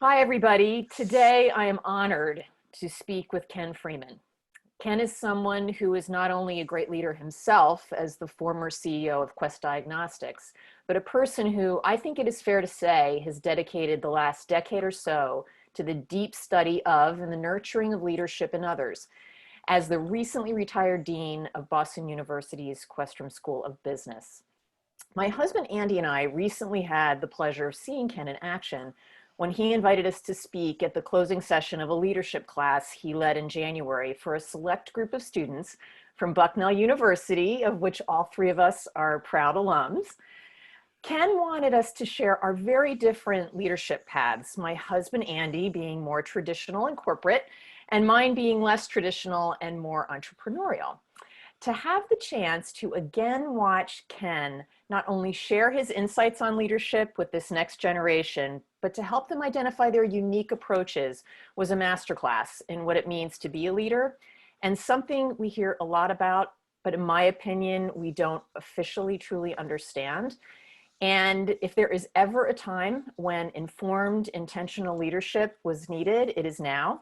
Hi, everybody. Today, I am honored to speak with Ken Freeman. Ken is someone who is not only a great leader himself as the former CEO of Diagnostics, but a person who I think it is fair to say has dedicated the last decade or so to the deep study of and the nurturing of leadership in others. As the recently retired dean of Boston University's Questrom School of Business. My husband Andy and I recently had the pleasure of seeing Ken in action when he invited us to speak at the closing session of a leadership class he led in January for a select group of students from Bucknell University, of which all three of us are proud alums. Ken wanted us to share our very different leadership paths, my husband Andy being more traditional and corporate, and mine being less traditional and more entrepreneurial. To have the chance to again watch Ken not only share his insights on leadership with this next generation, but to help them identify their unique approaches was a masterclass in what it means to be a leader, and something we hear a lot about, but in my opinion, we don't officially truly understand. And if there is ever a time when informed, intentional leadership was needed, it is now,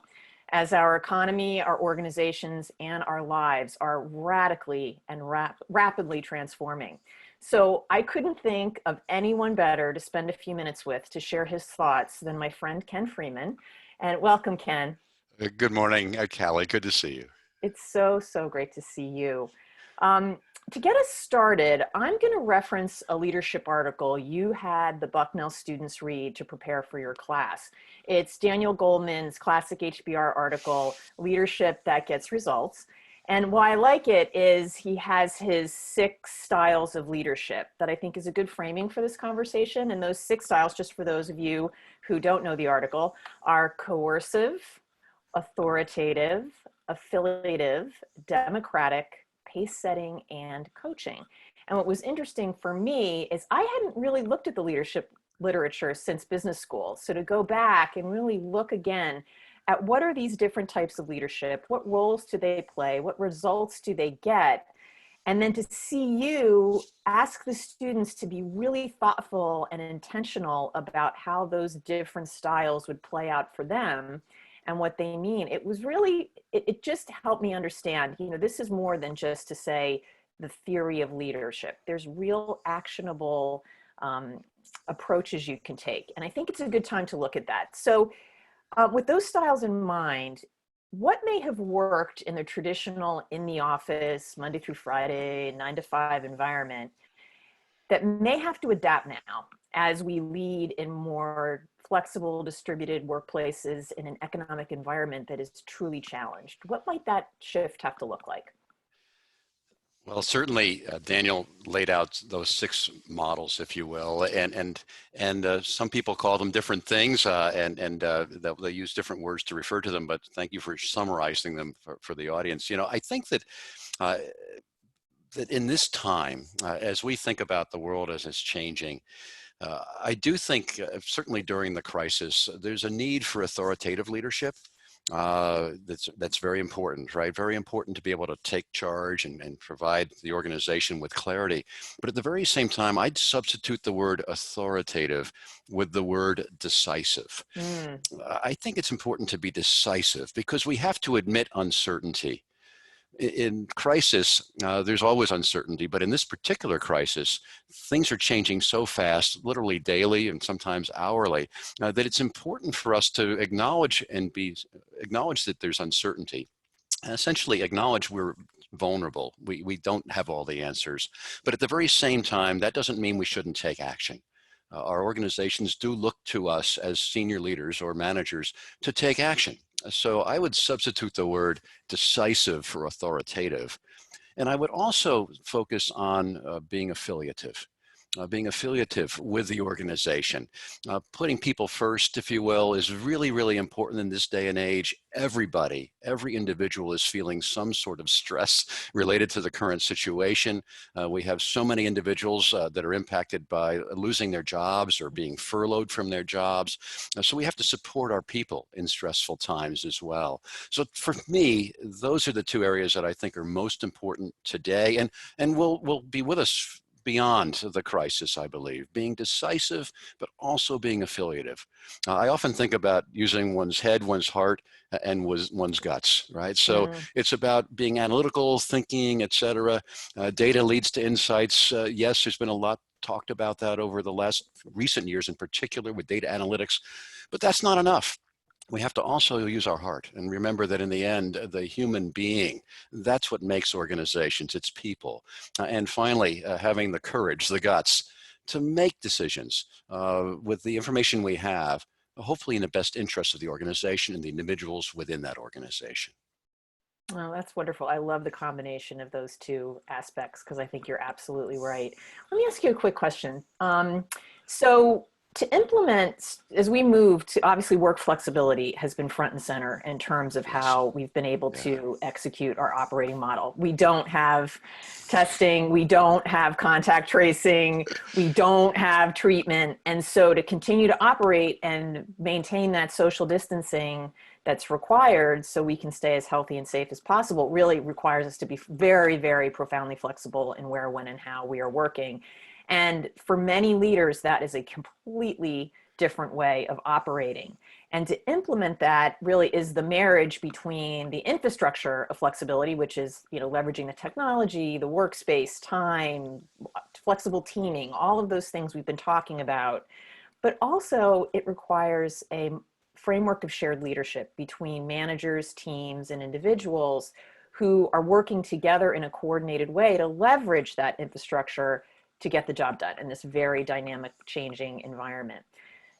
as our economy, our organizations, and our lives are radically and rapidly transforming. So I couldn't think of anyone better to spend a few minutes with to share his thoughts than my friend Ken Freeman. And welcome, Ken. Good morning, Cali. Good to see you. It's so great to see you. To get us started, I'm going to reference a leadership article you had the Bucknell students read to prepare for your class. It's Daniel Goleman's classic HBR article, Leadership That Gets Results. And why I like it is he has his 6 styles of leadership that I think is a good framing for this conversation. And those 6 styles, just for those of you who don't know the article, are coercive, authoritative, affiliative, democratic, pace setting, and coaching. And what was interesting for me is I hadn't really looked at the leadership literature since business school. So to go back and really look again at what are these different types of leadership, what roles do they play, what results do they get, and then to see you ask the students to be really thoughtful and intentional about how those different styles would play out for them and what they mean. It was really, it just helped me understand, this is more than just to say the theory of leadership. There's real actionable approaches you can take. And I think it's a good time to look at that. So with those styles in mind, what may have worked in the traditional in the office, Monday through Friday, 9 to 5 environment that may have to adapt now as we lead in more flexible, distributed workplaces in an economic environment that is truly challenged? What might that shift have to look like? Well, certainly, Daniel laid out those 6 models, if you will, and some people call them different things, they use different words to refer to them. But thank you for summarizing them for the audience. I think that that in this time, as we think about the world as it's changing, I do think certainly during the crisis, there's a need for authoritative leadership. That's very important, right? Very important to be able to take charge and provide the organization with clarity. But at the very same time, I'd substitute the word authoritative with the word decisive. I think it's important to be decisive because we have to admit uncertainty. In crisis, there's always uncertainty, but in this particular crisis, things are changing so fast, literally daily and sometimes hourly, that it's important for us to acknowledge that there's uncertainty. And essentially acknowledge we're vulnerable. We don't have all the answers, but at the very same time, that doesn't mean we shouldn't take action. Our organizations do look to us as senior leaders or managers to take action. So I would substitute the word decisive for authoritative. And I would also focus on being affiliative. Being affiliative with the organization. Putting people first, if you will, is really, really important in this day and age. Everybody, every individual is feeling some sort of stress related to the current situation. We have so many individuals that are impacted by losing their jobs or being furloughed from their jobs. So we have to support our people in stressful times as well. So for me, those are the 2 areas that I think are most important today and will be with us beyond the crisis, I believe, being decisive, but also being affiliative. I often think about using one's head, one's heart, and one's guts, right? So Mm. it's about being analytical, thinking, etc. Data leads to insights. Yes, there's been a lot talked about that over the last recent years, in particular with data analytics, but that's not enough. We have to also use our heart and remember that in the end, the human being, that's what makes organizations, it's people. And finally, having the courage, the guts to make decisions with the information we have, hopefully in the best interest of the organization and the individuals within that organization. Oh, that's wonderful. I love the combination of those two aspects because I think you're absolutely right. Let me ask you a quick question. So to implement, as we move to, obviously work flexibility has been front and center in terms of Yes. how we've been able Yeah. to execute our operating model. We don't have testing, we don't have contact tracing, we don't have treatment. And so to continue to operate and maintain that social distancing that's required so we can stay as healthy and safe as possible really requires us to be very, very profoundly flexible in where, when, and how we are working. And for many leaders, that is a completely different way of operating. And to implement that really is the marriage between the infrastructure of flexibility, which is, leveraging the technology, the workspace, time, flexible teaming, all of those things we've been talking about. But also it requires a framework of shared leadership between managers, teams, and individuals who are working together in a coordinated way to leverage that infrastructure to get the job done in this very dynamic, changing environment.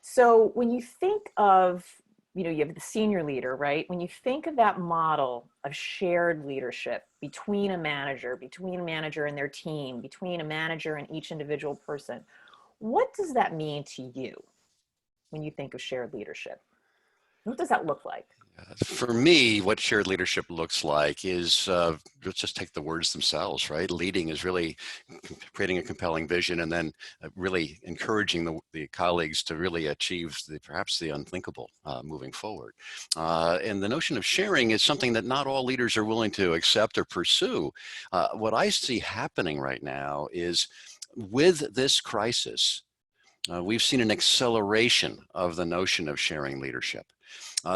So when you think of, you have the senior leader, right? When you think of that model of shared leadership between a manager and their team, between a manager and each individual person, what does that mean to you when you think of shared leadership? What does that look like? For me, what shared leadership looks like is, let's just take the words themselves, right? Leading is really creating a compelling vision and then really encouraging the colleagues to really achieve perhaps the unthinkable moving forward. And the notion of sharing is something that not all leaders are willing to accept or pursue. What I see happening right now is with this crisis, we've seen an acceleration of the notion of sharing leadership.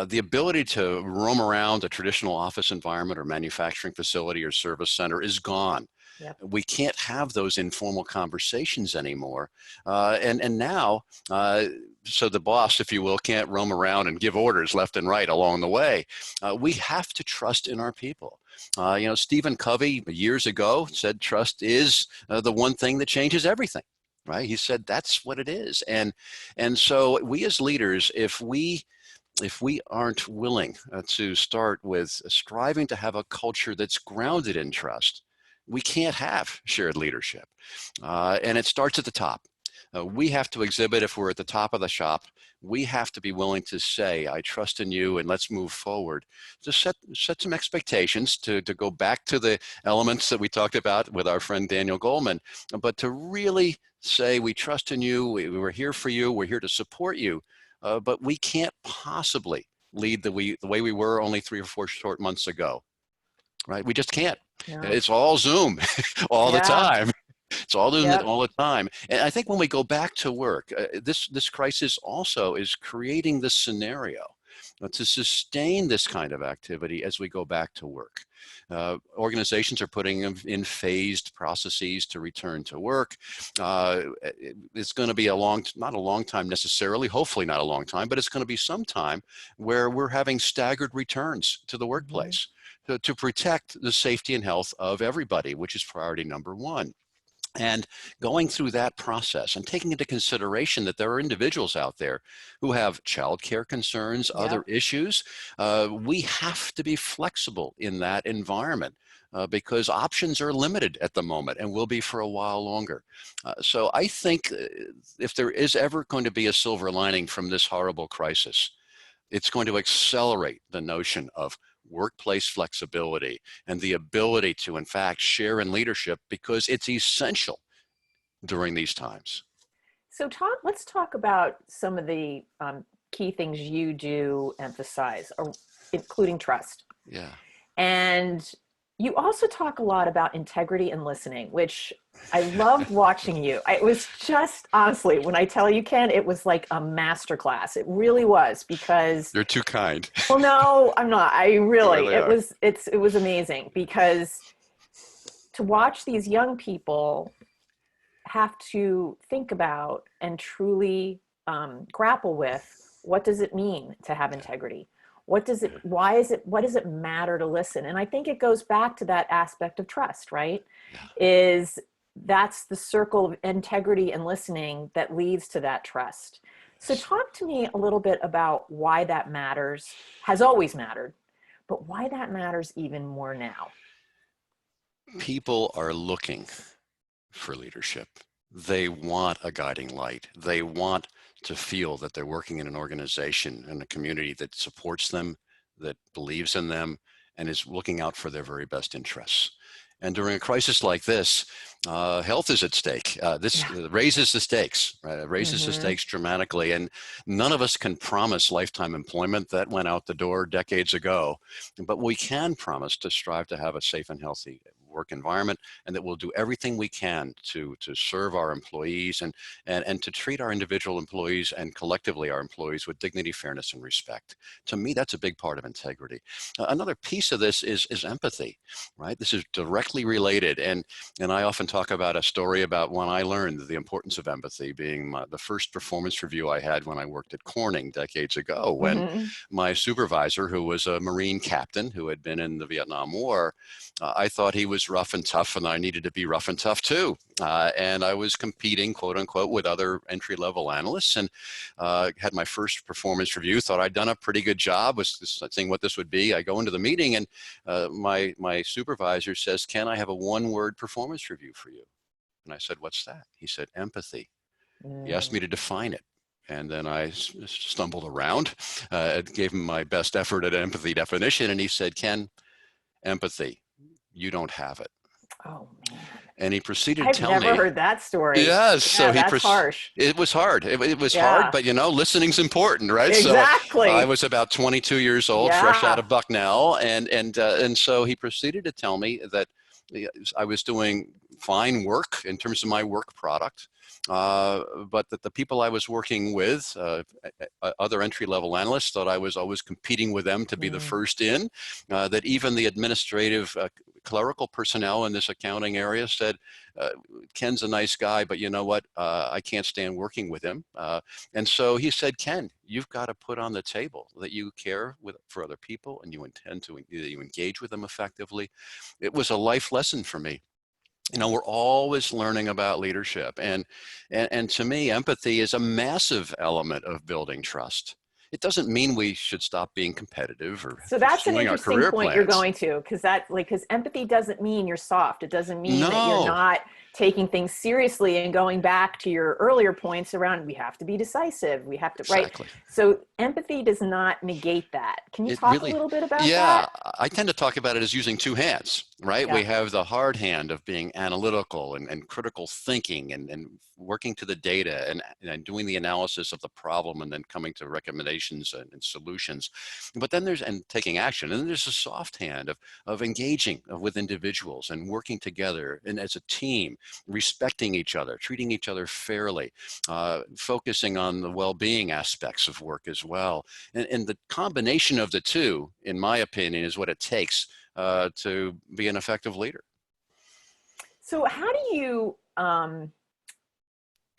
The ability to roam around a traditional office environment or manufacturing facility or service center is gone. Yep. We can't have those informal conversations anymore. And now, so the boss, if you will, can't roam around and give orders left and right along the way. We have to trust in our people. Stephen Covey years ago said trust is the one thing that changes everything. Right? He said that's what it is. And so we as leaders, if we aren't willing to start with striving to have a culture that's grounded in trust, we can't have shared leadership. And it starts at the top. We have to exhibit, if we're at the top of the shop, we have to be willing to say, I trust in you and let's move forward. To set some expectations, to go back to the elements that we talked about with our friend Daniel Goleman, but to really say, we trust in you, we're here for you, we're here to support you, but we can't possibly lead the way we were only 3 or 4 short months ago, right? We just can't. No. It's all Zoom all the Yeah. time. It's all doing it Yep. all the time. And I think when we go back to work, this crisis also is creating this scenario to sustain this kind of activity as we go back to work. Organizations are putting in phased processes to return to work. It's going to be not a long time necessarily, hopefully not a long time, but it's going to be some time where we're having staggered returns to the workplace to protect the safety and health of everybody, which is priority number one. And going through that process and taking into consideration that there are individuals out there who have childcare concerns, other Yep. issues, we have to be flexible in that environment. Because options are limited at the moment and will be for a while longer. So I think if there is ever going to be a silver lining from this horrible crisis, it's going to accelerate the notion of workplace flexibility and the ability to, in fact, share in leadership because it's essential during these times. So let's talk about some of the key things you do emphasize, including trust. Yeah. And, You also talk a lot about integrity and listening, which I loved watching you. It was just, honestly, when I tell you, Ken, it was like a masterclass. It really was, because, You're too kind. well, no, I'm not. I You really, really are. it was amazing, because to watch these young people have to think about and truly grapple with, what does it mean to have integrity? What does it, why is it, what does it matter to listen? And I think it goes back to that aspect of trust, right? Yeah. Is that's the circle of integrity and listening that leads to that trust. So talk to me a little bit about why that matters, has always mattered, but why that matters even more now. People are looking for leadership. They want a guiding light. They want to feel that they're working in an organization and a community that supports them, that believes in them, and is looking out for their very best interests. And during a crisis like this, health is at stake. This raises the stakes, right? It raises the stakes dramatically. And none of us can promise lifetime employment. That went out the door decades ago. But we can promise to strive to have a safe and healthy work environment, and that we'll do everything we can to serve our employees and to treat our individual employees and collectively our employees with dignity, fairness, and respect. To me, that's a big part of integrity. Another piece of this is empathy, right? This is directly related. And I often talk about a story about when I learned the importance of empathy, being the first performance review I had when I worked at Corning decades ago, when my supervisor, who was a Marine captain who had been in the Vietnam War, I thought he was rough and tough, and I needed to be rough and tough too. And I was competing, quote unquote, with other entry-level analysts, and had my first performance review, thought I'd done a pretty good job, was seeing what this would be. I go into the meeting, and my supervisor says, "Ken, I have a one-word performance review for you." And I said, "What's that?" He said, "Empathy." He asked me to define it. And then I stumbled around, gave him my best effort at empathy definition, and he said, "Ken, empathy, you don't have it." Oh, man. And he proceeded to I've tell never me, heard that story. yes, Yeah, so that's harsh. it was hard. It was hard, Yeah, but you know, listening's important, right? So I exactly. was about 22 years old, fresh out Yeah. of Bucknell, and so he proceeded to tell me that I was doing fine work in terms of my work product, but that the people I was working with, other entry-level analysts, thought I was always competing with them to be the first in, that even the administrative clerical personnel in this accounting area said, Ken's a nice guy, but you know what? I can't stand working with him. And so he said, "Ken, you've got to put on the table that you care for other people, and you intend to you engage with them effectively." It was a life lesson for me. You know, we're always learning about leadership, and to me, empathy is a massive element of building trust. It doesn't mean we should stop being competitive or So that's an pursuing our interesting career point you're plans. going to, because because empathy doesn't mean you're soft. It doesn't mean that you're No, not taking things seriously, and going back to your earlier points around, we have to be decisive. We have to, right? exactly. So empathy does not negate that. Can you It talk a really, little bit about yeah, that? I tend to talk about it as using two hands, right? Yeah. We have the hard hand of being analytical and critical thinking and working to the data and doing the analysis of the problem and then coming to recommendations and solutions. But then and taking action. And then there's a soft hand of engaging with individuals and working together and as a team, respecting each other, treating each other fairly, focusing on the well-being aspects of work as well. And the combination of the two, in my opinion, is what it takes to be an effective leader. So how do you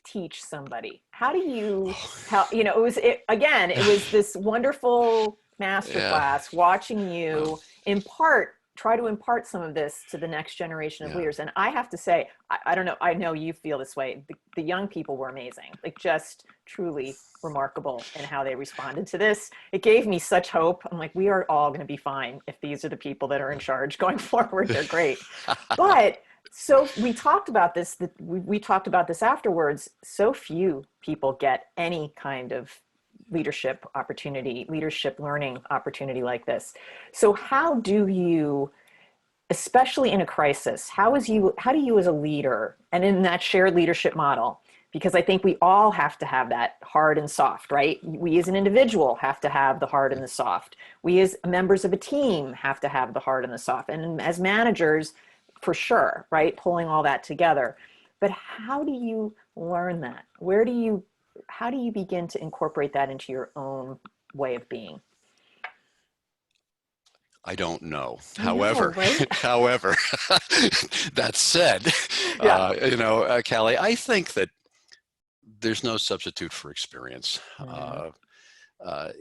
teach somebody? How do you tell, again, it was this wonderful Yeah, masterclass watching well, you try to impart some of this to the next generation of yeah. leaders. And I have to say, I don't know, I know you feel this way. The young people were amazing, like just truly remarkable in how they responded to this. It gave me such hope. I'm like, we are all going to be fine if these are the people that are in charge going forward. They're great. But so we talked about this, that we talked about this afterwards. So few people get any kind of leadership opportunity, leadership learning opportunity like this. So how do you, especially in a crisis, how do you as a leader and in that shared leadership model, because I think we all have to have that hard and soft, right? We as an individual have to have the hard and the soft. We as members of a team have to have the hard and the soft. And as managers, for sure, right? Pulling all that together. But how do you learn that? How do you begin to incorporate that into your own way of being? I don't know. I know, However, right? however, that said, Yeah. Callie, I think that there's no substitute for experience. Mhm. Uh,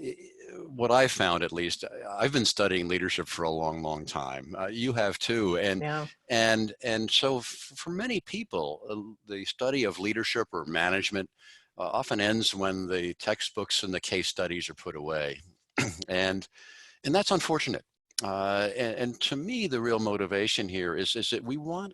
what I found, at least, I've been studying leadership for a long, long time. You have too, Yeah. and so for many people, the study of leadership or management often ends when the textbooks and the case studies are put away, and and that's unfortunate. And to me, the real motivation here is that we want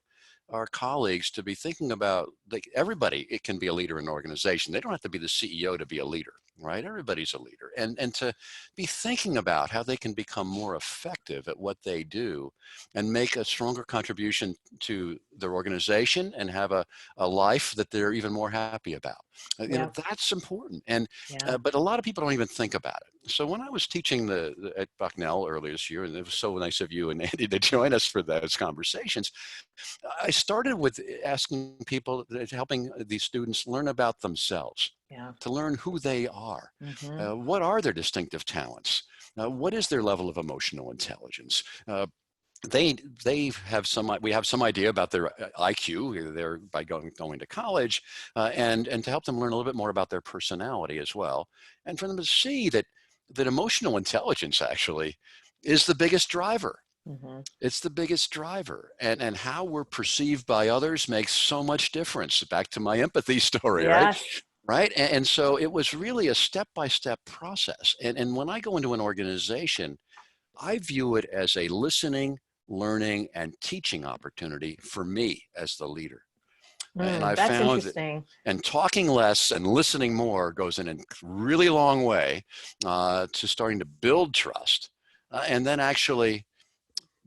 our colleagues to be thinking about, like, everybody, it can be a leader in an organization. They don't have to be the CEO to be a leader, right? Everybody's a leader. And to be thinking about how they can become more effective at what they do and make a stronger contribution to their organization and have a life that they're even more happy about. Yeah. That's important. And Yeah. but a lot of people don't even think about it. So when I was teaching at Bucknell earlier this year, and it was so nice of you and Andy to join us for those conversations, I started with asking people, helping these students learn about themselves, Yeah. to learn who they are. Hmm. What are their distinctive talents? What is their level of emotional intelligence? They we have some idea about their IQ they're by going to college, and to help them learn a little bit more about their personality as well, and for them to see that emotional intelligence actually is the biggest driver. Hmm. It's the biggest driver, and how we're perceived by others makes so much difference. Back to my empathy story, right? Yes. Right. And so it was really a step-by-step process. And when I go into an organization, I view it as a listening, learning, and teaching opportunity for me as the leader. And I That's found that, interesting. and talking less and listening more goes in a really long way to starting to build trust, and then actually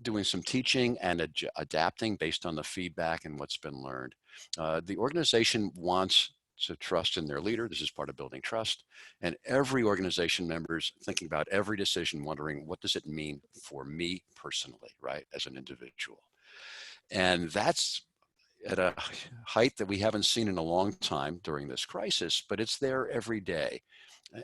doing some teaching and adapting based on the feedback and what's been learned. The organization wants to trust in their leader. This is part of building trust. And every organization member is thinking about every decision, wondering, what does it mean for me personally, right, as an individual? And that's at a height that we haven't seen in a long time during this crisis, but it's there every day.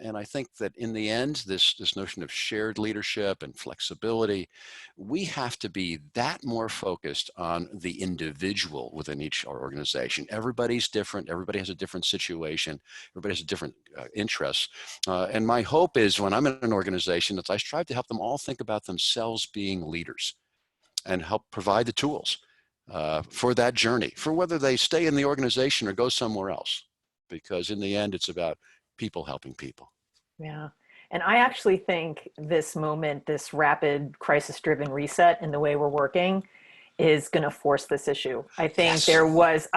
And I think that in the end, this notion of shared leadership and flexibility, we have to be that more focused on the individual within our organization. Everybody's different. Everybody has a different situation. Everybody has a different interests. And my hope is, when I'm in an organization, that I strive to help them all think about themselves being leaders and help provide the tools for that journey, for whether they stay in the organization or go somewhere else. Because in the end, it's about people helping people. Yeah. And I actually think this moment, this rapid crisis-driven reset in the way we're working is going to force this issue. I think Yes.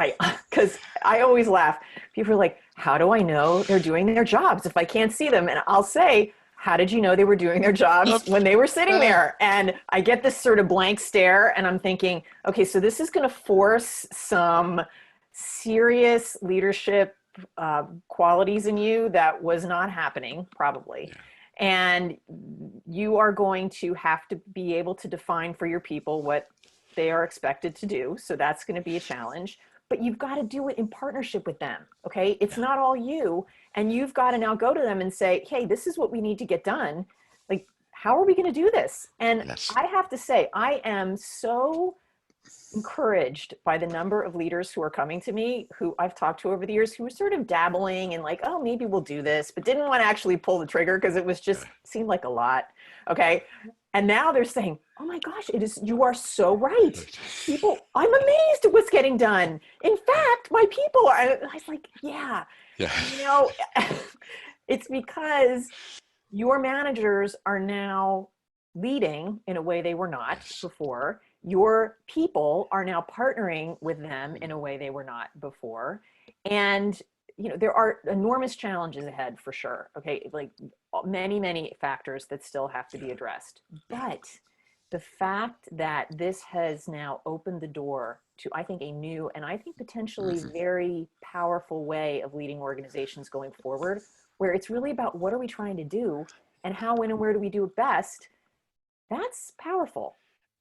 because I always laugh. People are like, how do I know they're doing their jobs if I can't see them? And I'll say, how did you know they were doing their jobs when they were sitting there? And I get this sort of blank stare and I'm thinking, okay, so this is going to force some serious leadership qualities in you that was not happening probably. Yeah. And you are going to have to be able to define for your people what they are expected to do. So that's going to be a challenge, but you've got to do it in partnership with them. Okay. It's Yeah. not all you. And you've got to now go to them and say, hey, this is what we need to get done. Like, how are we going to do this? And Yes. I have to say, I am so encouraged by the number of leaders who are coming to me, who I've talked to over the years, who were sort of dabbling and like, oh, maybe we'll do this, but didn't want to actually pull the trigger because it was just seemed like a lot. Okay. And now they're saying, oh my gosh, you are so right. People, I'm amazed at what's getting done. In fact, my people are, I was like, yeah. Yeah. And it's because your managers are now leading in a way they were not Yes. before. Your people are now partnering with them in a way they were not before. And there are enormous challenges ahead for sure. Okay, like many, many factors that still have to be addressed. Yeah. But the fact that this has now opened the door to, I think, a new and I think potentially Mhm. very powerful way of leading organizations going forward, where it's really about what are we trying to do and how, when, and where do we do it best. That's powerful.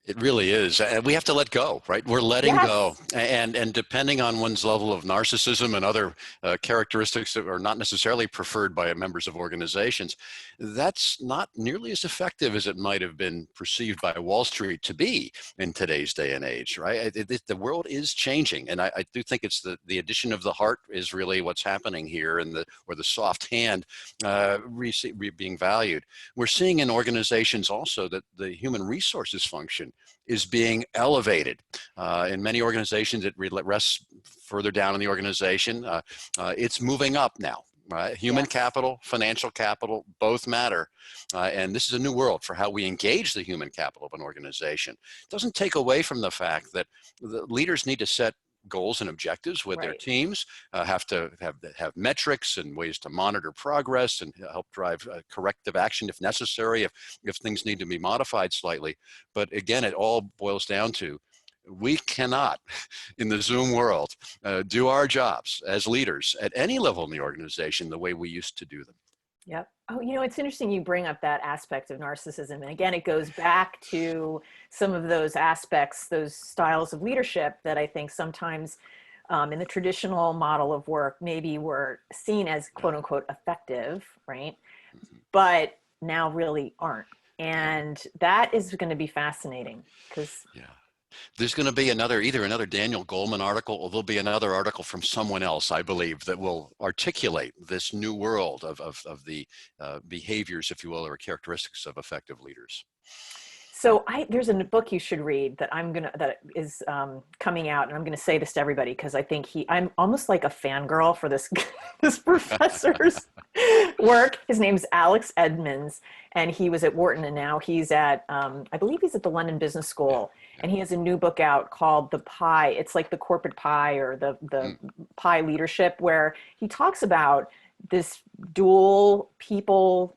It really is. And we have to let go, right? We're letting go. Yes. And depending on one's level of narcissism and other characteristics that are not necessarily preferred by members of organizations, that's not nearly as effective as it might have been perceived by Wall Street to be in today's day and age, right? The world is changing. And I do think it's the addition of the heart is really what's happening here, and or the soft hand being valued. We're seeing in organizations also that the human resources function is being elevated. In many organizations, it rests further down in the organization. It's moving up now. Right? Human Yes. capital, financial capital, both matter. And this is a new world for how we engage the human capital of an organization. It doesn't take away from the fact that the leaders need to set goals and objectives with their Right. teams, have to have metrics and ways to monitor progress and help drive corrective action if necessary, if things need to be modified slightly. But again, it all boils down to we cannot, in the Zoom world, do our jobs as leaders at any level in the organization the way we used to do them. Yep. Oh, it's interesting you bring up that aspect of narcissism. And again, it goes back to some of those aspects, those styles of leadership that I think sometimes in the traditional model of work, maybe were seen as Yeah. quote unquote effective, right? Mhm. But now really aren't. Yeah. And that is going to be fascinating because, Yeah. There's going to be either another Daniel Goleman article, or there'll be another article from someone else, I believe, that will articulate this new world of the behaviors, if you will, or characteristics of effective leaders. so there's a book you should read that is coming out, and I'm gonna say this to everybody because I think I'm almost like a fangirl for this this professor's work. His name's Alex Edmonds, and he was at Wharton, and now he's at I believe he's at the London Business Yeah. School, Yeah. and he has a new book out called The Pie. It's like the corporate pie or the Mm. pie leadership, where he talks about this dual people,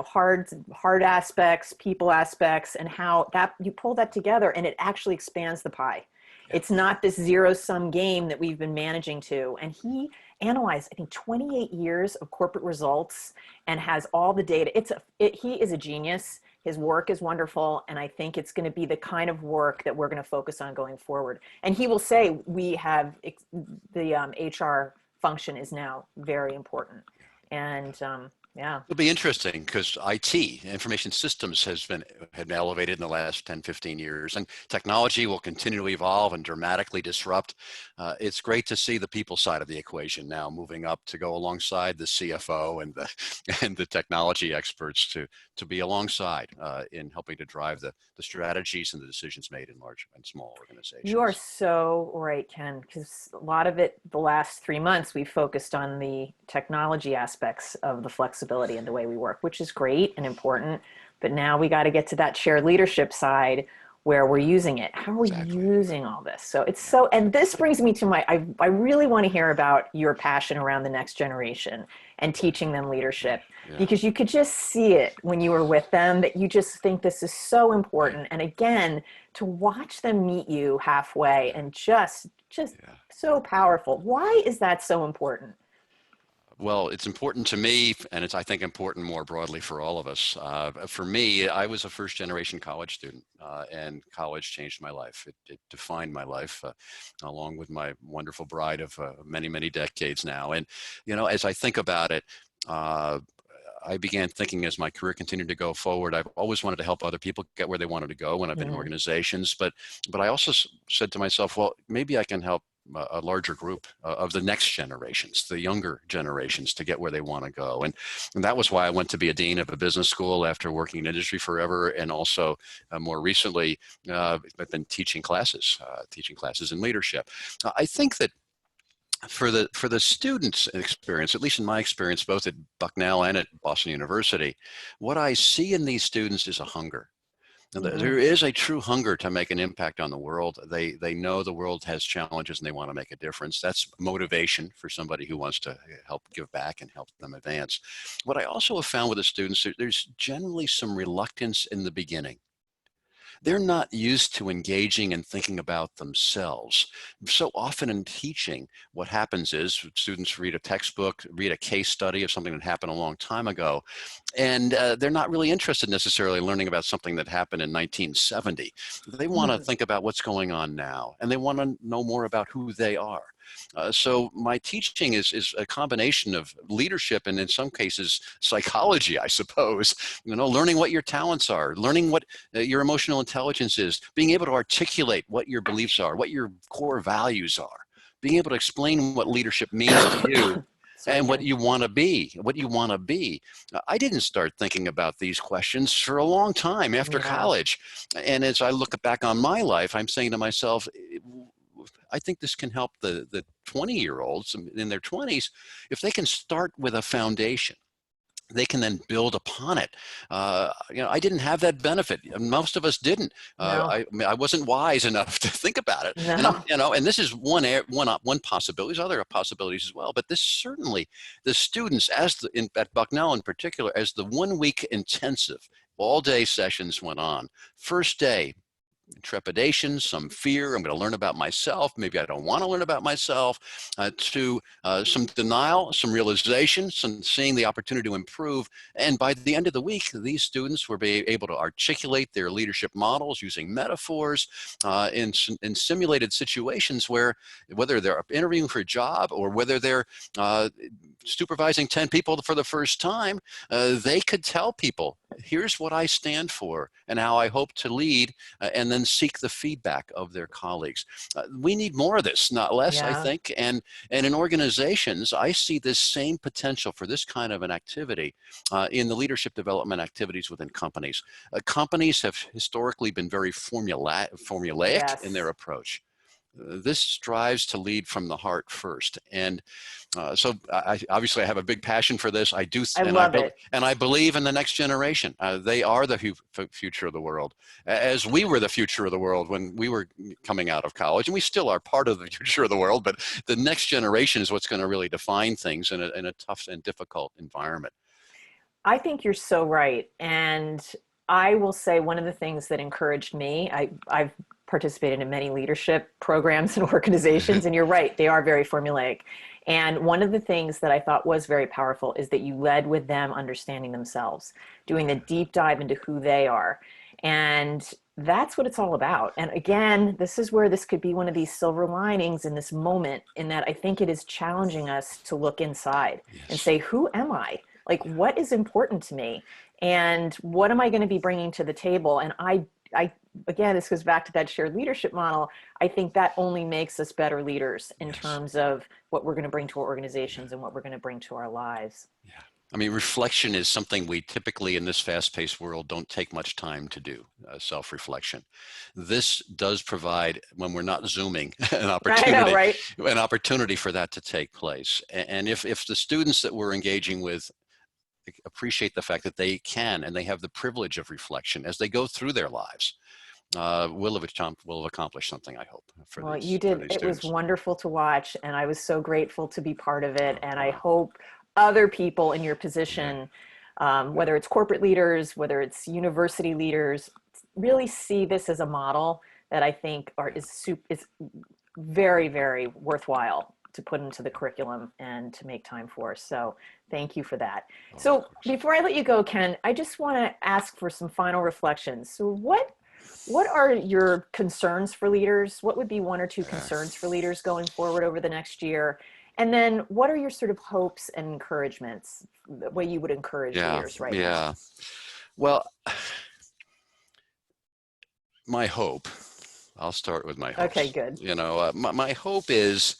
hard aspects, people aspects, and how that you pull that together and it actually expands the pie. Yeah. It's not this zero sum game that we've been managing to. And he analyzed, I think, 28 years of corporate results and has all the data. He is a genius. His work is wonderful. And I think it's going to be the kind of work that we're going to focus on going forward. And he will say we have the HR function is now very important. And yeah. It'll be interesting because IT, information systems, had been elevated in the last 10, 15 years, and technology will continue to evolve and dramatically disrupt. It's great to see the people side of the equation now moving up to go alongside the CFO and the and the technology experts to be alongside in helping to drive the strategies and the decisions made in large and small You are organizations. so right, Ken, because a lot of it, the last 3 months, we focused on the technology aspects of the flexibility and the way we work, which is great and important. But now we got to get to that shared leadership side where we're using it. How are we Exactly. using all this? So it's Yeah. so, and this brings me to I really want to hear about your passion around the next generation and teaching them leadership, Yeah. because you could just see it when you were with them that you just think this is so Right. important. And again, to watch them meet you halfway Yeah. and just Yeah. so powerful. Why is that so important? Well, it's important to me, and it's, I think, important more broadly for all of us. For me, I was a first generation college student, and college changed my life. It defined my life, along with my wonderful bride of many, many decades now. And, as I think about it, uh, I began thinking as my career continued to go forward, I've always wanted to help other people get where they wanted to go when I've been in Mm-hmm. organizations. But I also said to myself, well, maybe I can help a larger group of the next generations, the younger generations, to get where they want to go. And that was why I went to be a dean of a business school after working in industry forever. And also more recently, I've been teaching classes in leadership. I think that for the students' experience, at least in my experience, both at Bucknell and at Boston University, what I see in these students is a hunger. And Mm-hmm. there is a true hunger to make an impact on the world. They know the world has challenges and they want to make a difference. That's motivation for somebody who wants to help give back and help them advance. What I also have found with the students, there's generally some reluctance in the beginning. they're not used to engaging and thinking about themselves. So often in teaching, what happens is students read a textbook, read a case study of something that happened a long time ago, and they're not really interested necessarily in learning about something that happened in 1970. They want to Mm, think about what's going on now, and they want to know more about who they are. So my teaching is a combination of leadership and in some cases psychology, I suppose. Learning what your talents are, learning what your emotional intelligence is, being able to articulate what your beliefs are, what your core values are, being able to explain what leadership means to you sorry, and what Ken. you want to be, what you want to be. I didn't start thinking about these questions for a long time after Yeah. college. And as I look back on my life, I'm saying to myself, I think this can help the 20-year-olds in their 20s if they can start with a foundation. They can then build upon it. I didn't have that benefit. Most of us didn't. No. I wasn't wise enough to think about it. And No. and this is one possibility. There's other possibilities as well. But this certainly, the students, at Bucknell in particular, as the 1 week intensive all-day sessions went on. First day, trepidation, some fear. I'm going to learn about myself. Maybe I don't want to learn about myself. To some denial, some realization, some seeing the opportunity to improve. And by the end of the week, these students were able to articulate their leadership models using metaphors in simulated situations where, whether they're interviewing for a job or whether they're supervising 10 people for the first time, they could tell people, here's what I stand for and how I hope to lead, and then seek the feedback of their colleagues. We need more of this, not less, I Yeah. think. And in organizations, I see this same potential for this kind of an activity in the leadership development activities within companies. Companies have historically been very formulaic in their Yes. approach. This strives to lead from the heart first. And so obviously I have a big passion for this. I do, I and I love it. believe in the next generation. They are the future of the world, as we were the future of the world when we were coming out of college, and we still are part of the future of the world. But the next generation is what's going to really define things in a tough and difficult environment. I think you're so right. And I will say one of the things that encouraged me, I've participated in many leadership programs and organizations, and you're right, they are very formulaic. And one of the things that I thought was very powerful is that you led with them understanding themselves, doing the deep dive into who they are. And that's what it's all about. And again, this is where this could be one of these silver linings in this moment, in that I think it is challenging us to look inside and Yes. say, who am I? Like, what is important to me? And what am I going to be bringing to the table? And again, this goes back to that shared leadership model. I think that only makes us better leaders in Yes. terms of what we're going to bring to our organizations and what we're going to bring to our lives. Yeah. I mean, reflection is something we typically in this fast-paced world don't take much time to do, self-reflection. This does provide, when we're not Zooming, I know, right? an opportunity for that to take place. And if the students that we're engaging with appreciate the fact that they can and they have the privilege of reflection as they go through their lives, we'll have accomplished something, I hope, Well, you for did. these It was students. wonderful to watch, and I was so grateful to be part of it. Oh, And I wow. hope other people in your Yeah. position, whether it's corporate leaders, whether it's university leaders, really see this as a model that I think is very, very worthwhile to put into the curriculum and to make time for. So thank you for that. Oh, of So course. before I let you go, Ken, I just want to ask for some final reflections. So what are your concerns for leaders? What would be one or two Uh, concerns for leaders going forward over the next year? And then what are your sort of hopes and encouragements, the way you would encourage yeah. leaders right now? Yeah. Well, my hope, I'll start with my Okay, hopes. good. My hope is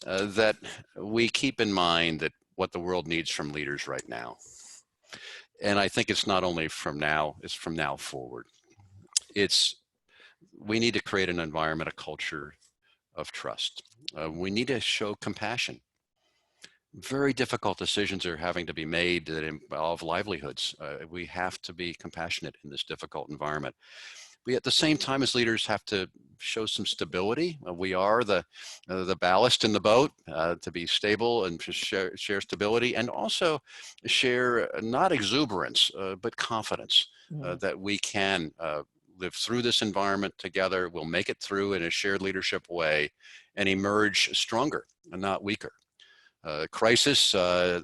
that we keep in mind that what the world needs from leaders right now. And I think it's not only from now, it's from now forward. It's We need to create an environment, a culture of trust. We need to show compassion. Very difficult decisions are having to be made that involve livelihoods. We have to be compassionate in this difficult environment. We, at the same time, as leaders, have to show some stability. We are the ballast in the boat, to be stable and to share stability, and also share not exuberance, but confidence Mhm. that we can live through this environment together. We'll make it through in a shared leadership way and emerge stronger and not weaker. Crisis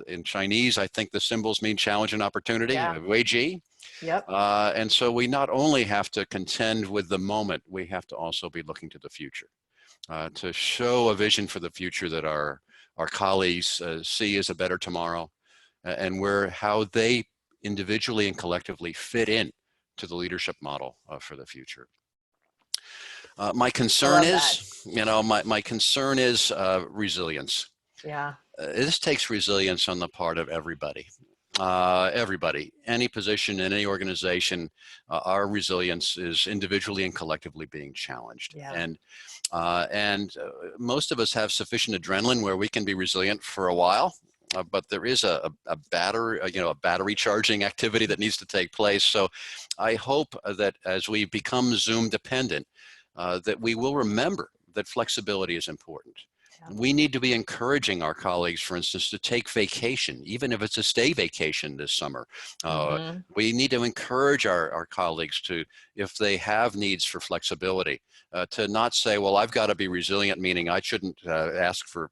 in Chinese, I think the symbols mean challenge and opportunity, Yeah. Wei Ji. Yep. And so we not only have to contend with the moment, we have to also be looking to the future, to show a vision for the future that our colleagues see as a better tomorrow, and how they individually and collectively fit in to the leadership model for the future. My concern is, my concern is resilience. Yeah. This takes resilience on the part of everybody. Everybody, any position in any organization, our resilience is individually and collectively being challenged. Yeah. And most of us have sufficient adrenaline where we can be resilient for a while. But there is a battery charging activity that needs to take place. So I hope that as we become Zoom dependent, that we will remember that flexibility is important. We need to be encouraging our colleagues, for instance, to take vacation, even if it's a stay vacation this summer. We need to encourage our colleagues to, if they have needs for flexibility, to not say, well, I've got to be resilient, meaning I shouldn't ask for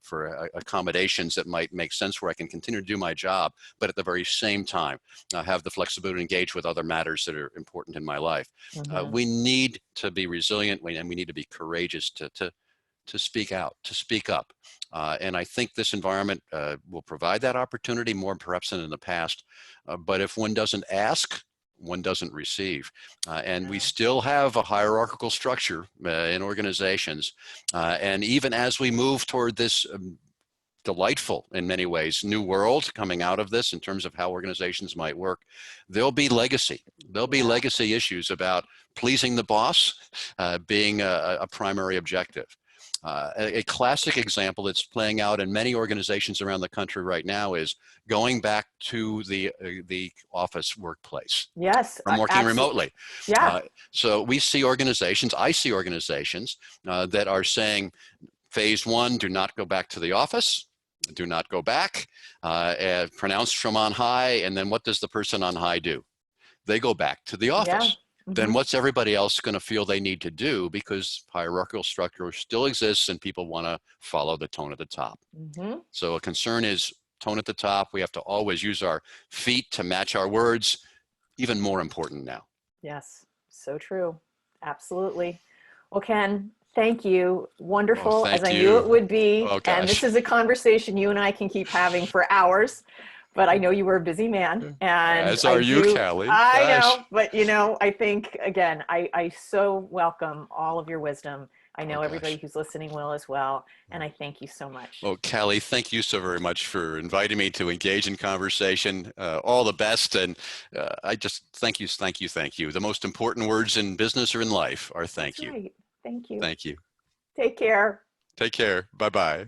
accommodations that might make sense where I can continue to do my job, but at the very same time, have the flexibility to engage with other matters that are important in my life. We need to be resilient, and we need to be courageous to speak out, to speak up. And I think this environment will provide that opportunity more perhaps than in the past. But if one doesn't ask, one doesn't receive. And we still have a hierarchical structure in organizations. And even as we move toward this delightful, in many ways, new world coming out of this in terms of how organizations might work, there'll be legacy. There'll be legacy issues about pleasing the boss being a primary objective. A classic example that's playing out in many organizations around the country right now is going back to the office workplace. Yes. From working remotely. Yeah. So we see organizations, I see organizations that are saying, phase one, do not go back to the office, do not go back, pronounced from on high, and then what does the person on high do? They go back to the office. Yeah. Then what's everybody else going to feel they need to do, because hierarchical structure still exists and people want to follow the tone at the top. So a concern is tone at the top. We have to always use our feet to match our words. Even more important now. Yes, so true. Absolutely. Well, Ken, thank you. Wonderful, as I knew it would be. And this is a conversation you and I can keep having for hours. But I know you were a busy man, and as are you, Callie. I know, but I think, again, I so welcome all of your wisdom. I know everybody who's listening will as well, and I thank you so much. Well, Callie, thank you so very much for inviting me to engage in conversation. All the best, and I just thank you. The most important words in business or in life are thank you. Right. Thank you. Thank you. Take care. Take care. Bye-bye.